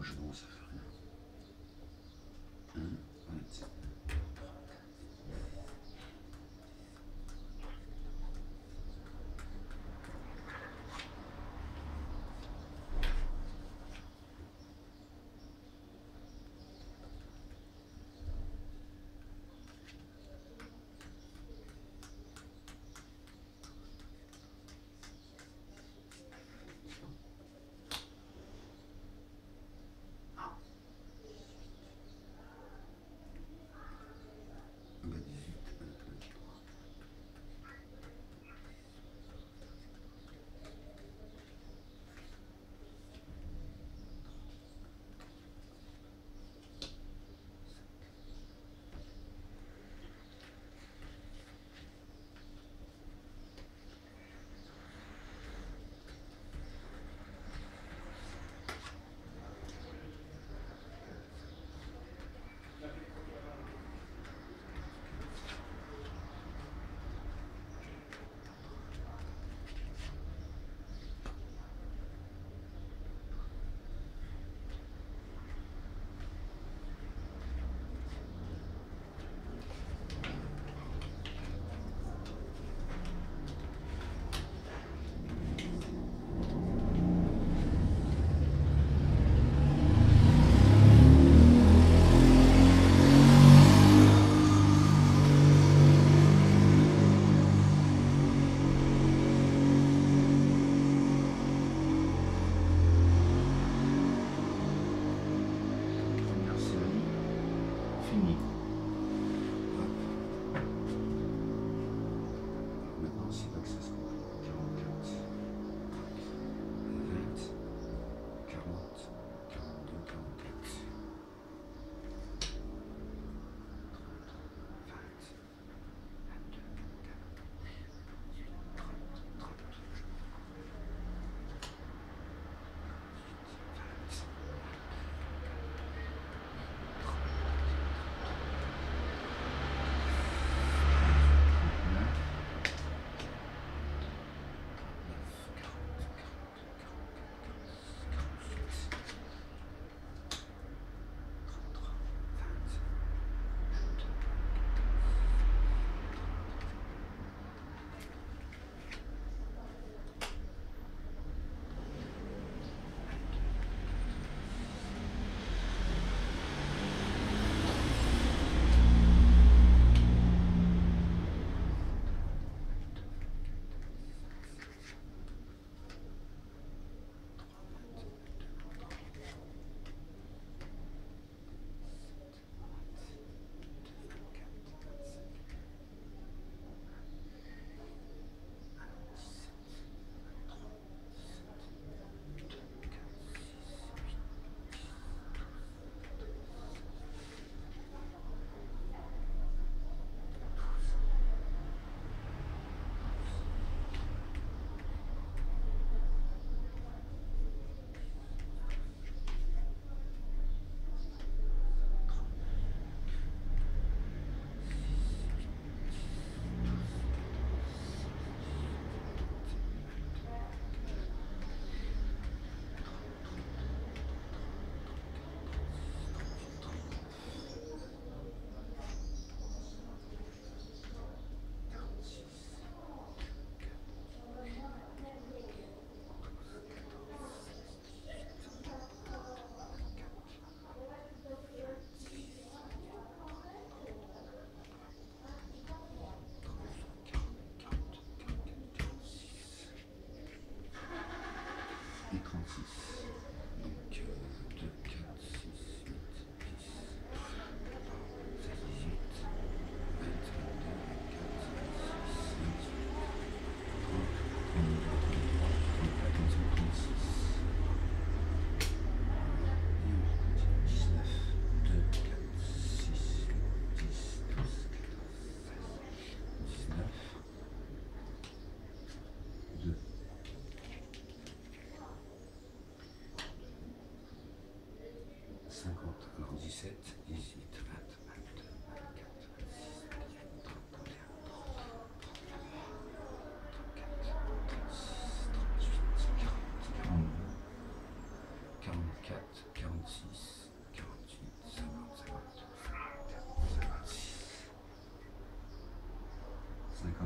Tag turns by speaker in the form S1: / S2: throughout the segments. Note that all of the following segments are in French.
S1: rouge, non, ça fait rien. 1, 27. Fini. Hop. Alors maintenant, c'est là que ça se compte. 44, 20, 40, 42, 44. 30, 20, 22, 30, 30. Et 36. Donc 2, 4, 6, 8, 10, 16, 18, 20, 22, 24, 26, 28, 30, 32, 33, 34, 35, 36. Et on continue. 19, 2, 4, 6, 8, 10, 12, 14, 16, 19, 2. 50, alors 17, 18, 20, 22, 24, 26, 28, 30, 31, 32, 34, 36, 40, 42, 44, 46,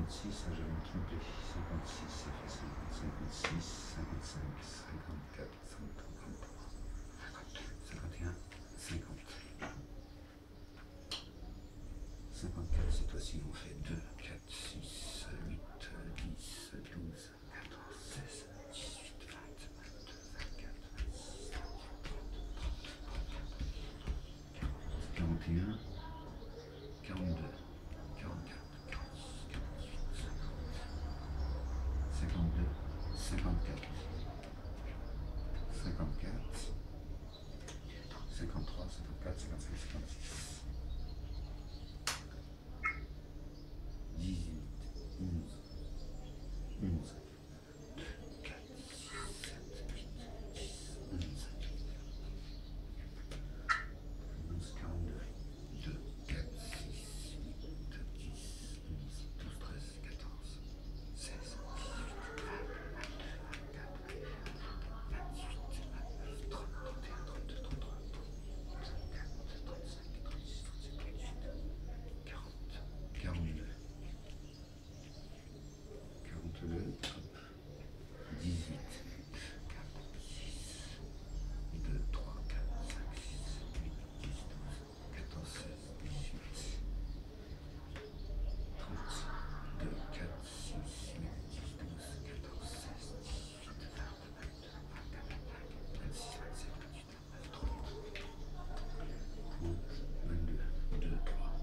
S1: 56, ça je vais me tromper. 56, c'est facile. 56, 55, 54, 53, 51, 50. 54, cette fois-ci on fait 2, 4, 6, 8, 10, 12, 14, 16, 18, 20, 22, 24, 26, 41, 42, 44, 46, 48, 52, 54, 54, 53, 54, 55, 56. 18, 11, 11, 2, 4, 6, 7, 8, 10, 11, 11, 42, 2, 4, 6, 8, 10, 11, 12, 13, 14, 16, 18, 20, 22, 24, 28, 29, 30, 31, 32, 33, 34, 35, 36, 37, 38, 40, 42. 42, 18, 4, 6, 2, 3, 4, 5, 6, 8, 10, 12, 14, 16, 18, 30, 2, 4, 6, 8, 10, 12, 14, 16, 18, 20, 22, 24, 25, 26, 27, 28, 29, 30, 22, 2, 3,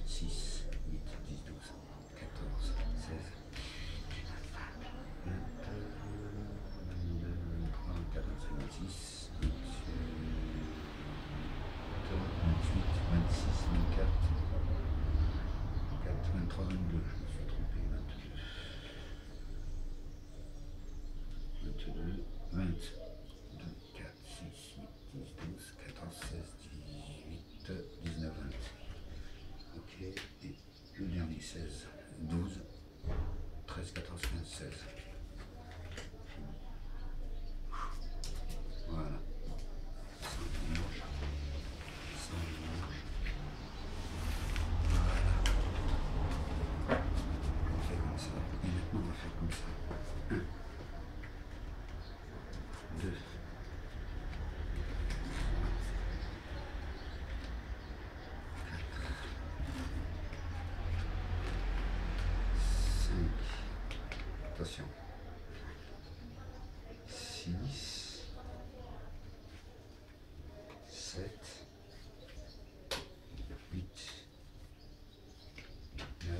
S1: 6, 8, 10, 12, 14, 16, 26, 23, 22, je me suis trompé, 22, 22, 4, 6, 8, 10, 12, 14, 16, 18, 19, 20. Ok, et le dernier 16, 12, 13, 14, 15, 16. Voilà. Sans mélange. Sans mélange. Voilà. On fait comme ça. Et maintenant on va faire comme ça. 1, 2, 4, 5. Attention. 6, 7, 8, 9,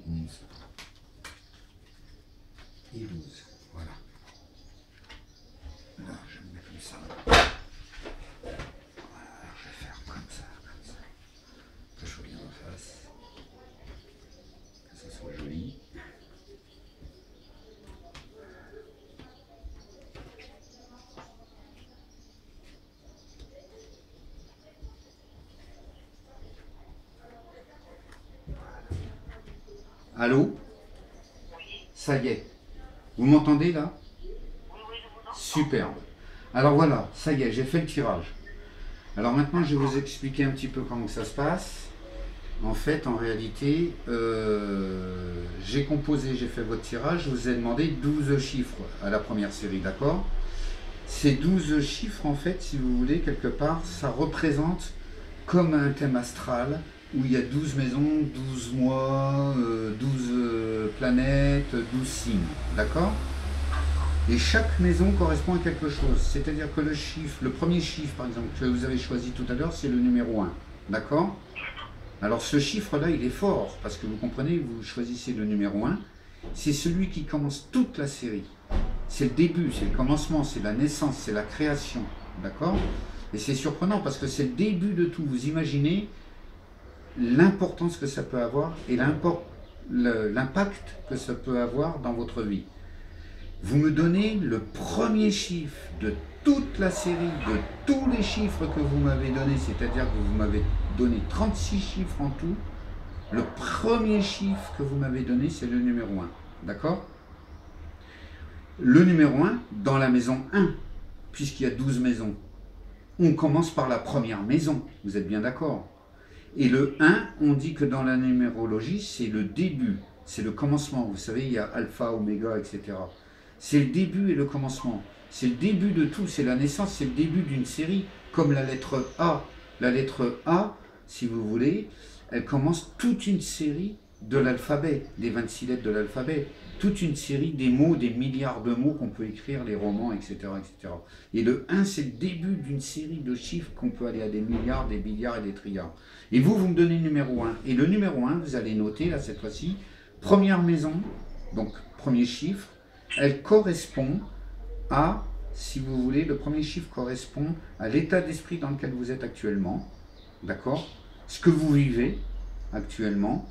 S1: 10, 11 et 12. Voilà. Là, je me mets comme ça. Voilà, je vais faire comme ça, comme ça. Que je sois bien en face. Que ça soit joli. Allô? Ça y est. Vous m'entendez là? Superbe. Alors voilà, ça y est, j'ai fait le tirage. Alors maintenant, je vais vous expliquer un petit peu comment ça se passe. En fait, en réalité, j'ai composé, j'ai fait votre tirage, je vous ai demandé 12 chiffres à la première série, d'accord? Ces 12 chiffres, en fait, si vous voulez, quelque part, ça représente comme un thème astral, où il y a 12 maisons, 12 mois, 12 planètes, 12 signes, d'accord? Et chaque maison correspond à quelque chose, c'est-à-dire que le premier chiffre, par exemple, que vous avez choisi tout à l'heure, c'est le numéro 1, d'accord? Alors ce chiffre-là, il est fort, parce que vous comprenez, vous choisissez le numéro 1, c'est celui qui commence toute la série. C'est le début, c'est le commencement, c'est la naissance, c'est la création, d'accord? Et c'est surprenant, parce que c'est le début de tout. Vous imaginez l'importance que ça peut avoir et l'impact que ça peut avoir dans votre vie. Vous me donnez le premier chiffre de toute la série, de tous les chiffres que vous m'avez donnés, c'est-à-dire que vous m'avez donné 36 chiffres en tout. Le premier chiffre que vous m'avez donné, c'est le numéro 1, d'accord? Le numéro 1, dans la maison 1, puisqu'il y a 12 maisons, on commence par la première maison, vous êtes bien d'accord? Et le 1, on dit que dans la numérologie, c'est le début, c'est le commencement. Vous savez, il y a alpha, oméga, etc. C'est le début et le commencement. C'est le début de tout, c'est la naissance, c'est le début d'une série, comme la lettre A. La lettre A, si vous voulez, elle commence toute une série de l'alphabet, des 26 lettres de l'alphabet. Toute une série des mots, des milliards de mots qu'on peut écrire, les romans, etc. etc. Et le 1, c'est le début d'une série de chiffres qu'on peut aller à des milliards, des billiards et des trilliards. Et vous me donnez le numéro 1. Et le numéro 1, vous allez noter, là, cette fois-ci, première maison, donc premier chiffre, elle correspond à, si vous voulez, le premier chiffre correspond à l'état d'esprit dans lequel vous êtes actuellement, d'accord? Ce que vous vivez actuellement,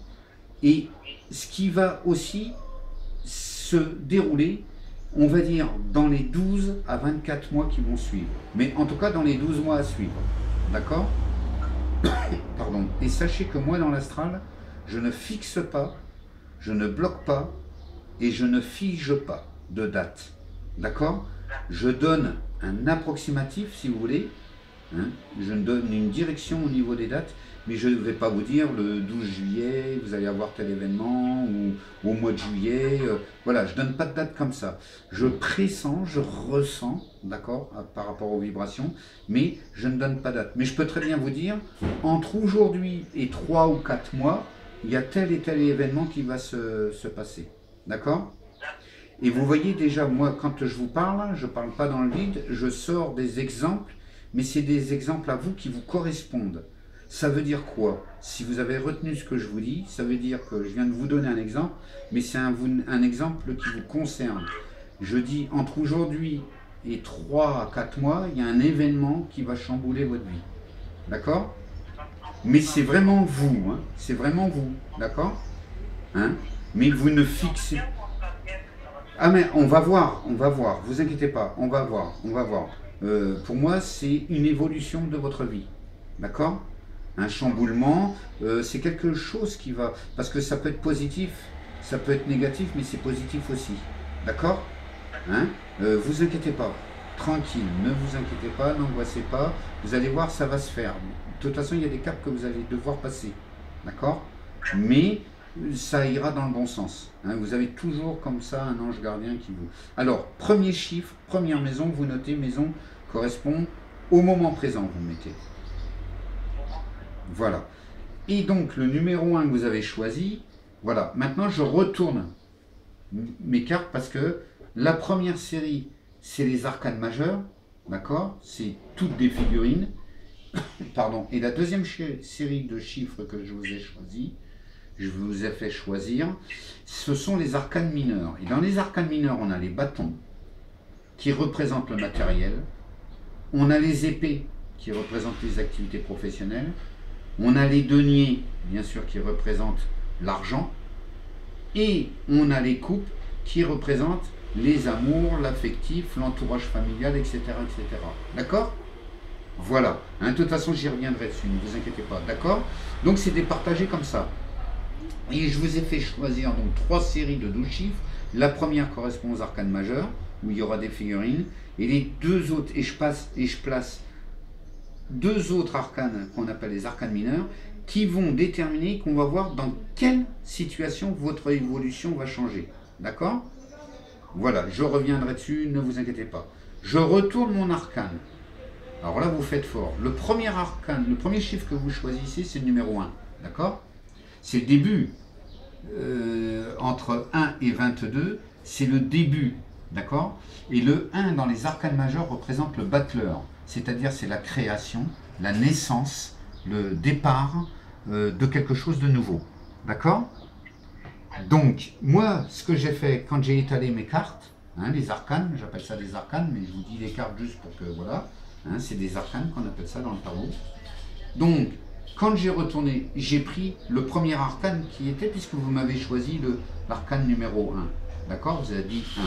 S1: et ce qui va aussi se dérouler, on va dire, dans les 12 à 24 mois qui vont suivre. Mais en tout cas, dans les 12 mois à suivre. D'accord? Pardon. Et sachez que moi, dans l'astral, je ne fixe pas, je ne bloque pas et je ne fige pas de date. D'accord? Je donne un approximatif, si vous voulez. Hein, je donne une direction au niveau des dates, mais je ne vais pas vous dire le 12 juillet, vous allez avoir tel événement, ou au mois de juillet. Voilà, je ne donne pas de date comme ça. Je pressens, je ressens, d'accord, par rapport aux vibrations, mais je ne donne pas de date. Mais je peux très bien vous dire, entre aujourd'hui et 3 ou 4 mois, il y a tel et tel événement qui va se passer. D'accord? Et vous voyez déjà, moi, quand je vous parle, je ne parle pas dans le vide, je sors des exemples, mais c'est des exemples à vous qui vous correspondent. Ça veut dire quoi? Si vous avez retenu ce que je vous dis, ça veut dire que je viens de vous donner un exemple, mais c'est un exemple qui vous concerne. Je dis, entre aujourd'hui et 3 à 4 mois, il y a un événement qui va chambouler votre vie. D'accord? Mais c'est vraiment vous, hein? C'est vraiment vous, d'accord? Hein? Mais vous ne fixez... Ah mais on va voir, vous inquiétez pas, on va voir. Pour moi, c'est une évolution de votre vie, d'accord? Un chamboulement, c'est quelque chose qui va... Parce que ça peut être positif, ça peut être négatif, mais c'est positif aussi, d'accord? Hein? Vous inquiétez pas, tranquille, ne vous inquiétez pas, n'angoissez pas, vous allez voir, ça va se faire. De toute façon, il y a des caps que vous allez devoir passer, d'accord? Mais ça ira dans le bon sens. Hein, vous avez toujours comme ça un ange gardien qui vous... Alors, premier chiffre, première maison, vous notez maison correspond au moment présent, vous mettez. Voilà. Et donc, le numéro 1 que vous avez choisi, voilà. Maintenant, je retourne mes cartes parce que la première série, c'est les arcanes majeurs, d'accord? C'est toutes des figurines. Pardon. Et la deuxième série de chiffres que je vous ai choisi, je vous ai fait choisir, ce sont les arcanes mineurs. Et dans les arcanes mineurs, on a les bâtons qui représentent le matériel, on a les épées qui représentent les activités professionnelles, on a les deniers, bien sûr, qui représentent l'argent, et on a les coupes qui représentent les amours, l'affectif, l'entourage familial, etc. etc. D'accord? Voilà. Hein, de toute façon, j'y reviendrai dessus, ne vous inquiétez pas. D'accord? Donc, c'est départagé comme ça. Et je vous ai fait choisir donc 3 séries de 12 chiffres. La première correspond aux arcanes majeurs, où il y aura des figurines. Et les deux autres, et je place 2 autres arcanes qu'on appelle les arcanes mineurs, qui vont déterminer, qu'on va voir dans quelle situation votre évolution va changer. D'accord? Voilà, je reviendrai dessus, ne vous inquiétez pas. Je retourne mon arcane. Alors là, vous faites fort. Le premier arcane, le premier chiffre que vous choisissez, c'est le numéro 1. D'accord? C'est le début. Entre 1 et 22, c'est le début. D'accord? Et le 1 dans les arcanes majeurs représente le battleur. C'est-à-dire, c'est la création, la naissance, le départ de quelque chose de nouveau. D'accord? Donc, moi, ce que j'ai fait quand j'ai étalé mes cartes, hein, les arcanes, j'appelle ça des arcanes, mais je vous dis les cartes juste pour que, voilà, hein, c'est des arcanes qu'on appelle ça dans le tarot. Donc, quand j'ai retourné, j'ai pris le premier arcane qui était, puisque vous m'avez choisi l'arcane numéro 1. D'accord? Vous avez dit 1.